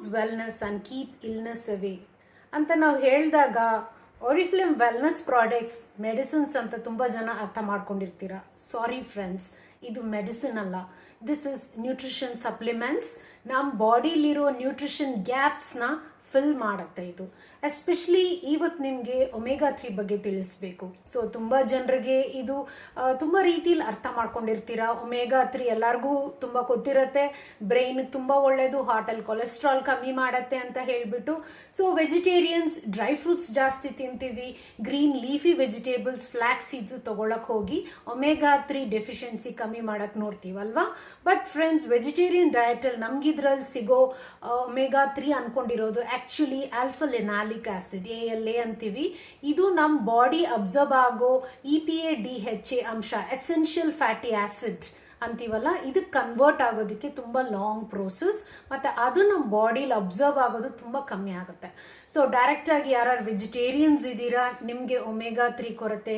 Choose wellness and keep illness away ಅಂತ ನಾವು ಹೇಳಿದಾಗ ಒರಿಫ್ಲೇಮ್ ವೆಲ್ನೆಸ್ ಪ್ರಾಡಕ್ಟ್ಸ್ ಮೆಡಿಸಿನ್ಸ್ ಅಂತ ತುಂಬ ಜನ ಅರ್ಥ ಮಾಡ್ಕೊಂಡಿರ್ತೀರ. ಸಾರಿ ಫ್ರೆಂಡ್ಸ್, ಇದು ಮೆಡಿಸಿನ್ ಅಲ್ಲ, ದಿಸ್ ಇಸ್ ನ್ಯೂಟ್ರಿಷನ್ ಸಪ್ಲಿಮೆಂಟ್ಸ್. ನಮ್ಮ ಬಾಡಿಲಿರೋ ನ್ಯೂಟ್ರಿಷನ್ ಗ್ಯಾಪ್ಸ್ನ ಫಿಲ್ ಮಾಡುತ್ತೆ ಇದು. ಎಸ್ಪೆಷಲಿ ಇವತ್ತು ನಿಮಗೆ ಒಮೆಗಾ 3 ಬಗ್ಗೆ ತಿಳಿಸ್ಬೇಕು. ಸೊ ತುಂಬ ಜನರಿಗೆ ಇದು ತುಂಬ ರೀತಿಲಿ ಅರ್ಥ ಮಾಡ್ಕೊಂಡಿರ್ತೀರ. ಒಮೆಗಾ 3 ಎಲ್ಲರಿಗೂ ತುಂಬ ಗೊತ್ತಿರುತ್ತೆ, ಬ್ರೈನ್ಗೆ ತುಂಬ ಒಳ್ಳೆಯದು, ಹಾರ್ಟಲ್ಲಿ ಕೊಲೆಸ್ಟ್ರಾಲ್ ಕಮ್ಮಿ ಮಾಡುತ್ತೆ ಅಂತ ಹೇಳಿಬಿಟ್ಟು. ಸೊ ವೆಜಿಟೇರಿಯನ್ಸ್ ಡ್ರೈ ಫ್ರೂಟ್ಸ್ ಜಾಸ್ತಿ ತಿಂತೀವಿ, green leafy vegetables, flax seeds ತೊಗೊಳಕ್ಕೆ ಹೋಗಿ ಒಮೆಗಾ 3 ಡೆಫಿಷಿಯನ್ಸಿ ಕಮ್ಮಿ ಮಾಡೋಕ್ಕೆ ನೋಡ್ತೀವಲ್ವಾ. ಬಟ್ ಫ್ರೆಂಡ್ಸ್, ವೆಜಿಟೇರಿಯನ್ ಡಯಟಲ್ಲಿ ನಮಗಿದ್ರಲ್ಲಿ ಸಿಗೋ ಒಮೆಗಾ 3 ಅಂದ್ಕೊಂಡಿರೋದು actually alpha linolenic acid, ALA ಅಂತೀವಿ. ಇದು ನಮ್ಮ ಬಾಡಿ ಅಬ್ಸರ್ವ್ ಆಗೋ EPA DHA ಅಂಶ, ಎಸೆನ್ಷಿಯಲ್ ಫ್ಯಾಟಿ ಆಸಿಡ್ ಅಂತೀವಲ್ಲ, ಇದಕ್ಕೆ ಕನ್ವರ್ಟ್ ಆಗೋದಕ್ಕೆ ತುಂಬ ಲಾಂಗ್ ಪ್ರೋಸೆಸ್, ಮತ್ತು ಅದು ನಮ್ಮ ಬಾಡಿಲಿ ಅಬ್ಸರ್ವ್ ಆಗೋದು ತುಂಬ ಕಮ್ಮಿ ಆಗುತ್ತೆ. ಸೊ ಡೈರೆಕ್ಟಾಗಿ ಯಾರು ವೆಜಿಟೇರಿಯನ್ಸ್ ಇದ್ದೀರಾ, ನಿಮಗೆ ಒಮೆಗಾ 3 ಕೊರತೆ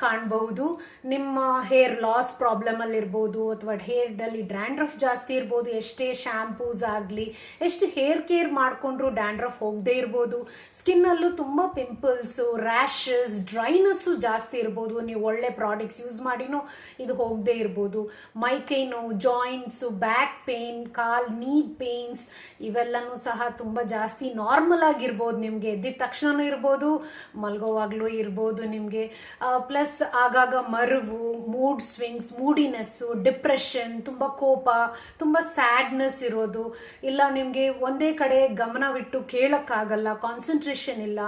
ಕಾಣಬಹುದು. ನಿಮ್ಮ ಹೇರ್ ಲಾಸ್ ಪ್ರಾಬ್ಲಮಲ್ಲಿರ್ಬೋದು, ಅಥವಾ ಹೇರ್ಡಲ್ಲಿ ಡ್ಯಾಂಡ್ರಫ್ ಜಾಸ್ತಿ ಇರ್ಬೋದು, ಎಷ್ಟೇ ಶ್ಯಾಂಪೂಸ್ ಆಗಲಿ, ಎಷ್ಟು ಹೇರ್ ಕೇರ್ ಮಾಡಿಕೊಂಡ್ರು ಡ್ಯಾಂಡ್ರಫ್ ಹೋಗದೇ ಇರ್ಬೋದು. ಸ್ಕಿನ್ನಲ್ಲೂ ತುಂಬ ಪಿಂಪಲ್ಸು, ರ್ಯಾಷಸ್, ಡ್ರೈನೆಸ್ಸು ಜಾಸ್ತಿ ಇರ್ಬೋದು. ನೀವು ಒಳ್ಳೆ ಪ್ರಾಡಕ್ಟ್ಸ್ ಯೂಸ್ ಮಾಡಿನೂ ಇದು ಹೋಗದೇ ಇರ್ಬೋದು. ಮೈಕೈ ನೋವು, ಜಾಯಿಂಟ್ಸು, ಬ್ಯಾಕ್ ಪೇನ್, ಕಾಲ್ ನೀ ಪೇನ್ಸ್ ಇವೆಲ್ಲನೂ ಸಹ ತುಂಬ ಜಾಸ್ತಿ ನಾರ್ಮಲ್ ಆಗಿರ್ಬೋದು. ನಿಮಗೆ ಎದ್ದಿದ ತಕ್ಷಣನೂ ಇರ್ಬೋದು, ಮಲ್ಗೋವಾಗಲೂ ಇರ್ಬೋದು ನಿಮಗೆ. ಪ್ಲಸ್ ಆಗಾಗ ಮರುವು, ಮೂಡ್ ಸ್ವಿಂಗ್ಸ್, ಮೂಡಿನೆಸ್ಸು, ಡಿಪ್ರೆಷನ್, ತುಂಬ ಕೋಪ, ತುಂಬ ಸ್ಯಾಡ್ನೆಸ್ ಇರೋದು, ಇಲ್ಲ ನಿಮಗೆ ಒಂದೇ ಕಡೆ ಗಮನವಿಟ್ಟು ಕೇಳೋಕ್ಕಾಗಲ್ಲ, ಕಾನ್ಸಂಟ್ರೇಷನ್ ಇಲ್ಲ,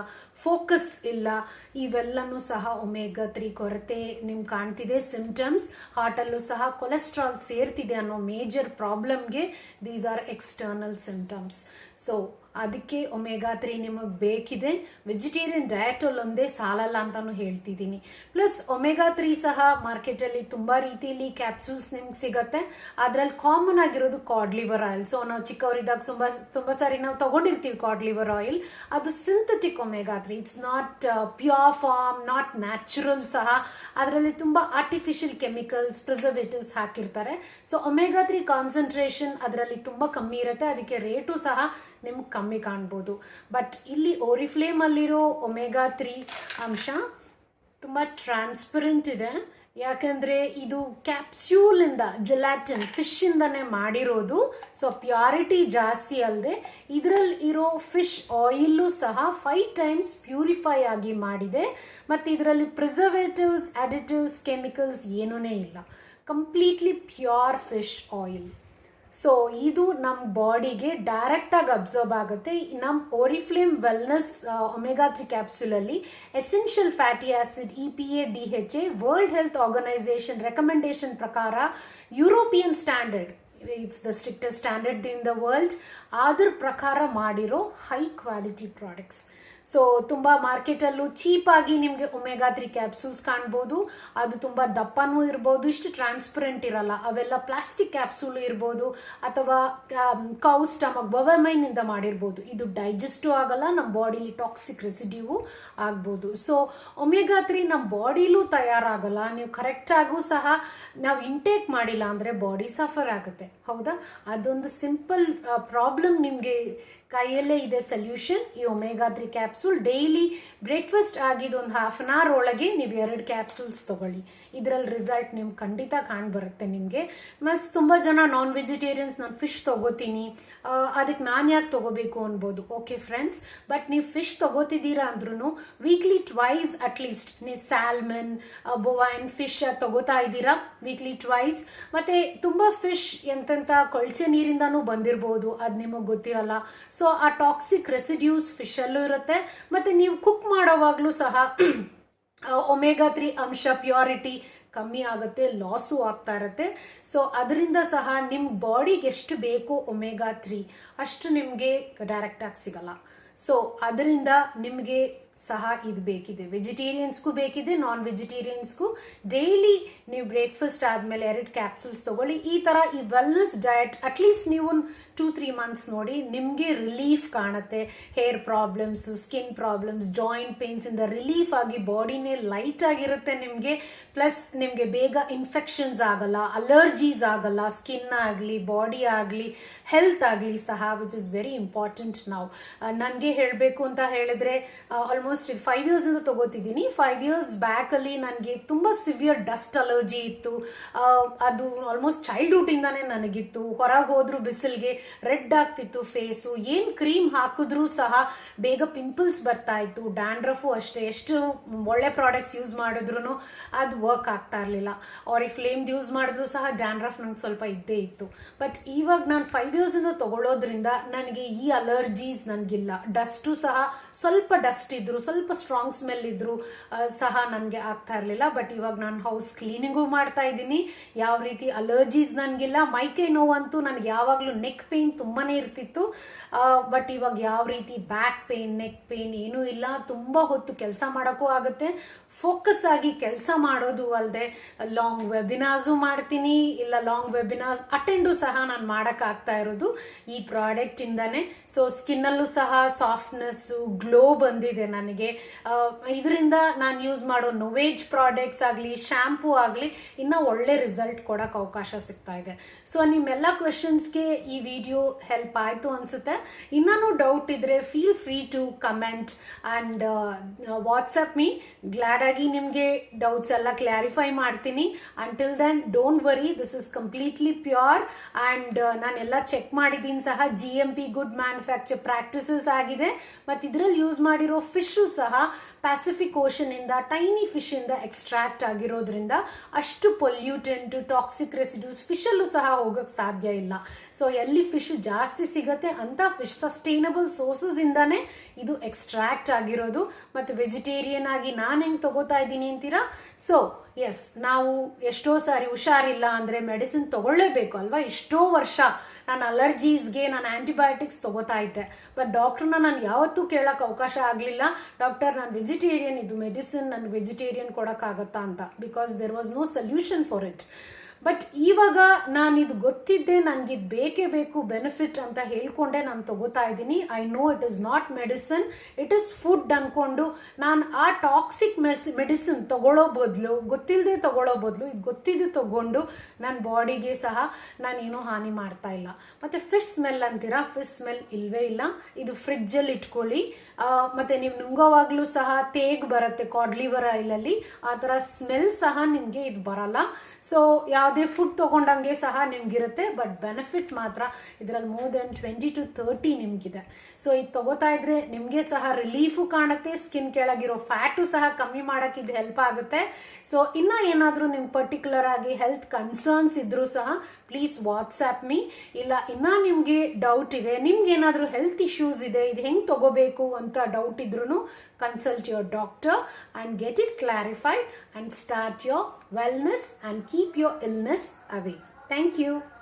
ಫೋಕಸ್ ಇಲ್ಲ, ಇವೆಲ್ಲನೂ ಸಹ ಒಮೆಗಾ 3 ಕೊರತೆ ನಿಮ್ಗೆ ಕಾಣ್ತಿದೆ. ಸಿಂಪ್ಟಮ್ಸ್ ಹಾರ್ಟಲ್ಲೂ ಸಹ ಕೊಲೆಸ್ಟ್ರಾಲ್ ಸೇರ್ತಿದೆ ಅನ್ನೋ ಮೇಜರ್ ಪ್ರಾಬ್ಲಮ್ಗೆ these are external symptoms. So ಅದಕ್ಕೆ ಒಮೆಗಾ 3 ನಿಮಗೆ ಬೇಕಿದೆ. ವೆಜಿಟೇರಿಯನ್ ಡಯಟಲ್ಲಿ ಒಂದೇ ಸಾಲಲ್ಲ ಅಂತಲೂ ಹೇಳ್ತಿದ್ದೀನಿ. ಪ್ಲಸ್ ಒಮೆಗಾ 3 ಸಹ ಮಾರ್ಕೆಟಲ್ಲಿ ತುಂಬ ರೀತಿಯಲ್ಲಿ ಕ್ಯಾಪ್ಸೂಲ್ಸ್ ನಿಮ್ಗೆ ಸಿಗುತ್ತೆ. ಅದರಲ್ಲಿ ಕಾಮನ್ ಆಗಿರೋದು ಕಾಡ್ ಲಿವರ್ ಆಯಿಲ್. ಸೊ ನಾವು ಚಿಕ್ಕವರಿದ್ದಾಗ ತುಂಬ ಸಾರಿ ನಾವು ತೊಗೊಂಡಿರ್ತೀವಿ ಕಾಡ್ ಲಿವರ್ ಆಯಿಲ್. ಅದು synthetic omega 3, it's not pure form, not natural ಸಹ. ಅದರಲ್ಲಿ ತುಂಬ ಆರ್ಟಿಫಿಷಿಯಲ್ ಕೆಮಿಕಲ್ಸ್, ಪ್ರಿಸರ್ವೇಟಿವ್ಸ್ ಹಾಕಿರ್ತಾರೆ. ಸೊ ಒಮೆಗಾ 3 ಕಾನ್ಸಂಟ್ರೇಷನ್ ಅದರಲ್ಲಿ ತುಂಬ ಕಮ್ಮಿ ಇರುತ್ತೆ, ಅದಕ್ಕೆ ರೇಟು ಸಹ ನಿಮ್ಗೆ ಕಮ್ಮಿ ಕಾಣ್ಬೋದು. ಬಟ್ ಇಲ್ಲಿ ಓರಿಫ್ಲೇಮಲ್ಲಿರೋ ಒಮೆಗಾ 3 ಅಂಶ ತುಂಬ ಟ್ರಾನ್ಸ್ಪರೆಂಟ್ ಇದೆ. ಯಾಕಂದರೆ ಇದು ಕ್ಯಾಪ್ಸ್ಯೂಲಿಂದ, ಜೆಲಾಟಿನ್ ಫಿಶ್ಶಿಂದನೇ ಮಾಡಿರೋದು. ಸೊ ಪ್ಯೂರಿಟಿ ಜಾಸ್ತಿ ಅಲ್ಲದೆ ಇದರಲ್ಲಿ ಇರೋ ಫಿಶ್ ಆಯಿಲ್ಲು ಸಹ 5 ಟೈಮ್ಸ್ ಪ್ಯೂರಿಫೈ ಆಗಿ ಮಾಡಿದೆ. ಮತ್ತು ಇದರಲ್ಲಿ ಪ್ರಿಸರ್ವೇಟಿವ್ಸ್, ಅಡಿಟಿವ್ಸ್, ಕೆಮಿಕಲ್ಸ್ ಏನೂ ಇಲ್ಲ, completely pure fish oil. So ಇದು ನಮ್ಮ ಬಾಡಿಗೆ ಡೈರೆಕ್ಟಾಗಿ ಅಬ್ಸರ್ವ್ ಆಗುತ್ತೆ. ನಮ್ಮ ಓರಿಫ್ಲೇಮ್ ವೆಲ್ನೆಸ್ ಒಮೆಗಾ 3 ಕ್ಯಾಪ್ಸೂಲಲ್ಲಿ essential fatty acid EPA DHA world health organization recommendation ಪ್ರಕಾರ, European standard, it's the strictest standard in the world, ಅದ್ರ ಪ್ರಕಾರ ಮಾಡಿರೋ ಹೈ ಕ್ವಾಲಿಟಿ ಪ್ರಾಡಕ್ಟ್ಸ್. ಸೊ ತುಂಬ ಮಾರ್ಕೆಟಲ್ಲೂ ಚೀಪಾಗಿ ನಿಮಗೆ ಒಮೆಗಾ 3 ಕ್ಯಾಪ್ಸೂಲ್ಸ್ ಕಾಣ್ಬೋದು. ಅದು ತುಂಬ ದಪ್ಪನೂ ಇರ್ಬೋದು, ಇಷ್ಟು ಟ್ರಾನ್ಸ್ಪರೆಂಟ್ ಇರಲ್ಲ. ಅವೆಲ್ಲ ಪ್ಲಾಸ್ಟಿಕ್ ಕ್ಯಾಪ್ಸೂಲು ಇರ್ಬೋದು, ಅಥವಾ ಕೌ ಸ್ಟಮಕ್, ಬೊವೆಮೈನಿಂದ ಮಾಡಿರ್ಬೋದು. ಇದು ಡೈಜೆಸ್ಟು ಆಗಲ್ಲ, ನಮ್ಮ ಬಾಡಿಲಿ ಟಾಕ್ಸಿಕ್ ರೆಸಿಡ್ಯೂ ಆಗ್ಬೋದು. ಸೊ ಒಮೆಗಾ 3 ನಮ್ಮ ಬಾಡಿಲೂ ತಯಾರಾಗಲ್ಲ. ನೀವು ಕರೆಕ್ಟಾಗೂ ಸಹ ನಾವು ಇಂಟೇಕ್ ಮಾಡಿಲ್ಲ ಅಂದರೆ ಬಾಡಿ ಸಫರ್ ಆಗುತ್ತೆ. ಹೌದಾ? ಅದೊಂದು ಸಿಂಪಲ್ ಪ್ರಾಬ್ಲಮ್ ನಿಮಗೆ ಕೈಯಲ್ಲೇ ಇದೆ ಸೊಲ್ಯೂಷನ್. ಈ ಒಮೆಗಾ 3 ಕ್ಯಾಪ್ಸೂಲ್ ಡೈಲಿ ಬ್ರೇಕ್ಫಾಸ್ಟ್ ಆಗಿದ್ದು ಒಂದು ಹಾಫ್ ಆನ್ ಅವರ್ ಒಳಗೆ ನೀವು 2 ಕ್ಯಾಪ್ಸೂಲ್ಸ್ ತೊಗೊಳ್ಳಿ. ಇದರಲ್ಲಿ ರಿಸಲ್ಟ್ ನಿಮ್ಗೆ ಖಂಡಿತ ಕಾಣ್ಬರುತ್ತೆ ನಿಮಗೆ. ಮಸ್ ತುಂಬ ಜನ ನಾನ್ ವೆಜಿಟೇರಿಯನ್ಸ್, ನಾನು ಫಿಶ್ ತೊಗೋತೀನಿ, ಅದಕ್ಕೆ ನಾನು ಯಾಕೆ ತೊಗೋಬೇಕು ಅನ್ಬೋದು. ಓಕೆ ಫ್ರೆಂಡ್ಸ್, ಬಟ್ ನೀವು ಫಿಶ್ ತೊಗೋತಿದ್ದೀರಾ ಅಂದ್ರೂ ವೀಕ್ಲಿ ಟ್ವೈಸ್ ಅಟ್ಲೀಸ್ಟ್ ನೀವು ಸ್ಯಾಲ್ಮನ್, ಬೊವೈನ್ ಫಿಶ್ ತೊಗೋತಾ ಇದ್ದೀರಾ ವೀಕ್ಲಿ ಟ್ವೈಸ್. ಮತ್ತು ತುಂಬ ಫಿಶ್ ಎಂತೆಂಥ ಕೊಳಚೆ ನೀರಿಂದನೂ ಬಂದಿರ್ಬೋದು, ಅದು ನಿಮಗೆ ಗೊತ್ತಿರಲ್ಲ. ಸೊ ಆ ಟಾಕ್ಸಿಕ್ ರೆಸಿಡ್ಯೂಸ್ ಫಿಶಲ್ಲೂ ಇರುತ್ತೆ. ಮತ್ತು ನೀವು ಕುಕ್ ಮಾಡೋವಾಗಲೂ ಸಹ ಒಮೆಗಾ 3 ಅಂಶ ಪ್ಯೂರಿಟಿ ಕಮ್ಮಿ ಆಗುತ್ತೆ, ಲಾಸು ಆಗ್ತಾ ಇರುತ್ತೆ. ಸೊ ಅದರಿಂದ ಸಹ ನಿಮ್ಮ ಬಾಡಿಗೆ ಎಷ್ಟು ಬೇಕೋ ಒಮೆಗಾ 3 ಅಷ್ಟು ನಿಮಗೆ ಡೈರೆಕ್ಟಾಗಿ ಸಿಗಲ್ಲ. ಸೊ ಅದರಿಂದ ನಿಮಗೆ ಸಹ ಇದು ಬೇಕಿದೆ. ವೆಜಿಟೇರಿಯನ್ಸ್ಗೂ ಬೇಕಿದೆ, ನಾನ್ ವೆಜಿಟೇರಿಯನ್ಸ್ಗೂ. ಡೈಲಿ ನೀವು ಬ್ರೇಕ್ಫಾಸ್ಟ್ ಆದಮೇಲೆ 2 ಕ್ಯಾಪ್ಸೂಲ್ಸ್ ತೊಗೊಳ್ಳಿ. ಈ ಥರ ಈ ವೆಲ್ನೆಸ್ ಡಯಟ್ ಅಟ್ಲೀಸ್ಟ್ ನೀವು 2-3 ಮಂತ್ಸ್ ನೋಡಿ, ನಿಮಗೆ ರಿಲೀಫ್ ಕಾಣುತ್ತೆ. Hair problems, skin problems, joint ಪೇನ್ಸಿಂದ ರಿಲೀಫ್ ಆಗಿ ಬಾಡಿನೇ ಲೈಟ್ ಆಗಿರುತ್ತೆ ನಿಮಗೆ. ಪ್ಲಸ್ ನಿಮಗೆ ಬೇಗ ಇನ್ಫೆಕ್ಷನ್ಸ್ ಆಗಲ್ಲ, ಅಲರ್ಜೀಸ್ ಆಗಲ್ಲ, ಸ್ಕಿನ್ ಆಗಲಿ, ಬಾಡಿ ಆಗಲಿ, ಹೆಲ್ತ್ ಆಗಲಿ ಸಹ, ವಿಚ್ ಇಸ್ ವೆರಿ ಇಂಪಾರ್ಟೆಂಟ್. ನಾವು ನನಗೆ ಹೇಳಬೇಕು ಅಂತ ಹೇಳಿದ್ರೆ ಆಲ್ಮೋಸ್ಟ್ 5 ಇಯರ್ಸಿಂದ ತೊಗೋತಿದ್ದೀನಿ. 5 ಇಯರ್ಸ್ ಬ್ಯಾಕಲ್ಲಿ ನನಗೆ ತುಂಬ ಸಿವಿಯರ್ ಡಸ್ಟ್ ಅಲರ್ಜಿ ಇತ್ತು. ಅದು ಆಲ್ಮೋಸ್ಟ್ ಚೈಲ್ಡ್ಹುಡ್ಡಿಂದಾನೇ ನನಗಿತ್ತು. ಹೊರಗೆ ಹೋದ್ರು ಬಿಸಿಲಿಗೆ ರೆಡ್ ಆಗ್ತಿತ್ತು ಫೇಸು. ಏನು ಕ್ರೀಮ್ ಹಾಕಿದ್ರೂ ಸಹ ಬೇಗ ಪಿಂಪಲ್ಸ್ ಬರ್ತಾ ಇತ್ತು. ಡ್ಯಾಂಡ್ರಫು ಅಷ್ಟೇ, ಎಷ್ಟು ಒಳ್ಳೆ ಪ್ರಾಡಕ್ಟ್ಸ್ ಯೂಸ್ ಮಾಡಿದ್ರು ಅದು ವರ್ಕ್ ಆಗ್ತಾ ಇರಲಿಲ್ಲ. ಆರಿಫ್ಲೇಮ್ದು ಯೂಸ್ ಮಾಡಿದ್ರು ಸಹ ಡ್ಯಾಂಡ್ರಫ್ ನಂಗೆ ಸ್ವಲ್ಪ ಇದ್ದೇ ಇತ್ತು. ಬಟ್ ಇವಾಗ ನಾನು 5 ಇಯರ್ಸಿಂದ ತೊಗೊಳ್ಳೋದ್ರಿಂದ ನನಗೆ ಈ ಅಲರ್ಜೀಸ್ ನನಗಿಲ್ಲ. ಡಸ್ಟು ಸಹ ಸ್ವಲ್ಪ ಡಸ್ಟ್ ಇದ್ರು, ಸ್ವಲ್ಪ ಸ್ಟ್ರಾಂಗ್ ಸ್ಮೆಲ್ ಇದ್ರು ಸಹ ನನಗೆ ಆಗ್ತಾ ಇರಲಿಲ್ಲ. ಬಟ್ ಇವಾಗ ನಾನು ಹೌಸ್ ಕ್ಲೀನಿಂಗು ಮಾಡ್ತಾ ಇದ್ದೀನಿ. ಯಾವ ರೀತಿ ಅಲರ್ಜೀಸ್ ನನಗಿಲ್ಲ. ಮೈಕೈ ನೋವಂತೂ ನನಗೆ ಯಾವಾಗಲೂ ನೆಕ್ ಪೇನ್ ತುಂಬಾ ಇರ್ತಿತ್ತು. ಬಟ್ ಇವಾಗ ಯಾವ ರೀತಿ ಬ್ಯಾಕ್ ಪೇನ್, ನೆಕ್ ಪೇನ್ ಏನೂ ಇಲ್ಲ. ತುಂಬ ಹೊತ್ತು ಕೆಲಸ ಮಾಡೋಕ್ಕೂ ಆಗುತ್ತೆ. ಫೋಕಸ್ ಆಗಿ ಕೆಲಸ ಮಾಡೋದು ಅಲ್ಲದೆ ಲಾಂಗ್ ವೆಬಿನಾರ್ಸು ಮಾಡ್ತೀನಿ. ಇಲ್ಲ ಲಾಂಗ್ ವೆಬಿನಾರ್ಸ್ ಅಟೆಂಡು ಸಹ ನಾನು ಮಾಡೋಕ್ಕಾಗ್ತಾ ಇರೋದು ಈ ಪ್ರಾಡಕ್ಟಿಂದನೇ. ಸೊ ಸ್ಕಿನ್ನಲ್ಲೂ ಸಹ ಸಾಫ್ಟ್ನೆಸ್ಸು, ಗ್ಲೋ ಬಂದಿದೆ ನನಗೆ. ಇದರಿಂದ ನಾನು ಯೂಸ್ ಮಾಡೋ ನೋವೇಜ್ ಪ್ರಾಡಕ್ಟ್ಸ್ ಆಗಲಿ, ಶ್ಯಾಂಪೂ ಆಗಲಿ ಇನ್ನೂ ಒಳ್ಳೆ ರಿಸಲ್ಟ್ ಕೊಡೋಕ್ಕೆ ಅವಕಾಶ ಸಿಗ್ತಾ ಇದೆ. ಸೊ ನಿಮ್ಮೆಲ್ಲ ಕ್ವೆಶನ್ಸ್ಗೆ ಈ ವಿಡಿಯೋ ಹೆಲ್ಪ್ ಆಯಿತು ಅನಿಸುತ್ತೆ. ಇನ್ನೂ ಡೌಟ್ ಇದ್ದರೆ feel free to comment and WhatsApp me. ಗ್ಲಾಡಾಗಿ ನಿಮಗೆ ಡೌಟ್ಸ್ ಎಲ್ಲ ಕ್ಲಾರಿಫೈ ಮಾಡ್ತೀನಿ. Until then don't worry, this is completely pure and ನಾನೆಲ್ಲ ಚೆಕ್ ಮಾಡಿದ್ದೀನಿ ಸಹ. GMP ಗುಡ್ ಮ್ಯಾನುಫ್ಯಾಕ್ಚರ್ ಪ್ರಾಕ್ಟೀಸಸ್ ಆಗಿದೆ. ಮತ್ತು ಇದರಲ್ಲಿ ಯೂಸ್ ಮಾಡಿರೋ ಫಿಶ್ಶು ಸಹ ಪ್ಯಾಸಿಫಿಕ್ ಓಷನಿಂದ, ಟೈನಿ ಫಿಶಿಂದ ಎಕ್ಸ್ಟ್ರಾಕ್ಟ್ ಆಗಿರೋದ್ರಿಂದ ಅಷ್ಟು ಪೊಲ್ಯೂಟೆಂಟು, ಟಾಕ್ಸಿಕ್ ರೆಸಿಡ್ಯೂಸ್ ಫಿಶಲ್ಲೂ ಸಹ ಹೋಗೋಕ್ಕೆ ಸಾಧ್ಯ ಇಲ್ಲ. ಸೊ ಎಲ್ಲಿ ಫಿಶ್ ಜಾಸ್ತಿ ಸಿಗುತ್ತೆ ಅಂಥ ಫಿಶ್ ಸಸ್ಟೈನಬಲ್ ಸೋರ್ಸಸ್ಇಂದನೇ ಇದು ಎಕ್ಸ್ಟ್ರಾಕ್ಟ್ ಆಗಿರೋದು. ಮತ್ತು ವೆಜಿಟೇರಿಯನ್ ಆಗಿ ನಾನು ಹೆಂಗೆ ತಗೋತಾ ಇದ್ದೀನಿ ಅಂತೀರಾ? ಸೊ ಎಸ್, ನಾವು ಎಷ್ಟೋ ಸಾರಿ ಹುಷಾರಿಲ್ಲ ಅಂದರೆ ಮೆಡಿಸಿನ್ ತೊಗೊಳ್ಳೇಬೇಕು ಅಲ್ವಾ. ಎಷ್ಟೋ ವರ್ಷ ನಾನು ಅಲರ್ಜೀಸ್ಗೆ ನಾನು ಆ್ಯಂಟಿಬಯೋಟಿಕ್ಸ್ ತೊಗೋತಾ ಇದ್ದೆ. ಬಟ್ ಡಾಕ್ಟ್ರನ್ನ ನಾನು ಯಾವತ್ತೂ ಕೇಳೋಕ್ಕೆ ಅವಕಾಶ ಆಗಲಿಲ್ಲ, ಡಾಕ್ಟರ್ ನಾನು ವೆಜಿಟೇರಿಯನ್, ಇದು ಮೆಡಿಸಿನ್ ನನಗೆ ವೆಜಿಟೇರಿಯನ್ ಕೊಡೋಕ್ಕಾಗತ್ತಾ ಅಂತ. Because there was no solution for it. But ಇವಾಗ ನಾನಿದು ಗೊತ್ತಿದ್ದೆ, ನನಗಿದು ಬೇಕೇ ಬೇಕು, ಬೆನಿಫಿಟ್ ಅಂತ ಹೇಳ್ಕೊಂಡೆ ನಾನು ತೊಗೋತಾ ಇದ್ದೀನಿ. I know it is not medicine, it is food ಅಂದ್ಕೊಂಡು ನಾನು ಆ ಟಾಕ್ಸಿಕ್ ಮೆಡಿಸಿನ್ ತೊಗೊಳ್ಳೋ ಬದಲು, ಗೊತ್ತಿಲ್ಲದೆ ತೊಗೊಳ್ಳೋ ಬದಲು ಇದು ಗೊತ್ತಿದ್ದು ತೊಗೊಂಡು ನನ್ನ ಬಾಡಿಗೆ ಸಹ ನಾನೇನೂ ಹಾನಿ ಮಾಡ್ತಾ ಇಲ್ಲ. ಮತ್ತು ಫಿಶ್ ಸ್ಮೆಲ್ ಅಂತೀರಾ, ಫಿಶ್ ಸ್ಮೆಲ್ ಇಲ್ಲವೇ ಇಲ್ಲ. ಇದು ಫ್ರಿಜ್ಜಲ್ಲಿ ಇಟ್ಕೊಳ್ಳಿ. ಮತ್ತು ನೀವು ನುಂಗೋವಾಗಲೂ ಸಹ ತೇಗ್ ಬರುತ್ತೆ ಕಾಡ್ ಲಿವರ್ ಆಯಿಲಲ್ಲಿ, ಆ ಥರ ಸ್ಮೆಲ್ ಸಹ ನಿಮಗೆ ಇದು ಬರಲ್ಲ. ಸೊ ಯಾವುದೇ ಫುಡ್ ತೊಗೊಂಡಂಗೆ ಸಹ ನಿಮಗಿರುತ್ತೆ. ಬಟ್ ಬೆನಿಫಿಟ್ ಮಾತ್ರ ಇದರಲ್ಲಿ ಮೋರ್ ದೆನ್ 20 to 30 ನಿಮಗಿದೆ. ಸೊ ಇದು ತೊಗೋತಾ ಇದ್ರೆ ನಿಮಗೆ ಸಹ ರಿಲೀಫು ಕಾಣುತ್ತೆ. ಸ್ಕಿನ್ ಕೆಳಗಿರೋ ಫ್ಯಾಟು ಸಹ ಕಮ್ಮಿ ಮಾಡೋಕ್ಕೆ ಇದು ಹೆಲ್ಪ್ ಆಗುತ್ತೆ. ಸೊ ಇನ್ನೂ ಏನಾದರೂ ನಿಮ್ಗೆ ಪರ್ಟಿಕ್ಯುಲರ್ ಆಗಿ ಹೆಲ್ತ್ ಕನ್ಸರ್ನ್ಸ್ ಇದ್ದರೂ ಸಹ ಪ್ಲೀಸ್ ವಾಟ್ಸ್ಆ್ಯಪ್ ಮೀ. ಇಲ್ಲ ಇನ್ನೂ ನಿಮಗೆ ಡೌಟ್ ಇದೆ, ನಿಮ್ಗೆ ಏನಾದರೂ ಹೆಲ್ತ್ ಇಶ್ಯೂಸ್ ಇದೆ, ಇದು ಹೆಂಗೆ ತೊಗೋಬೇಕು ಅಂತ ಡೌಟ್ ಇದ್ರೂ consult your doctor and get it clarified and start your wellness and keep your illness away. Thank you.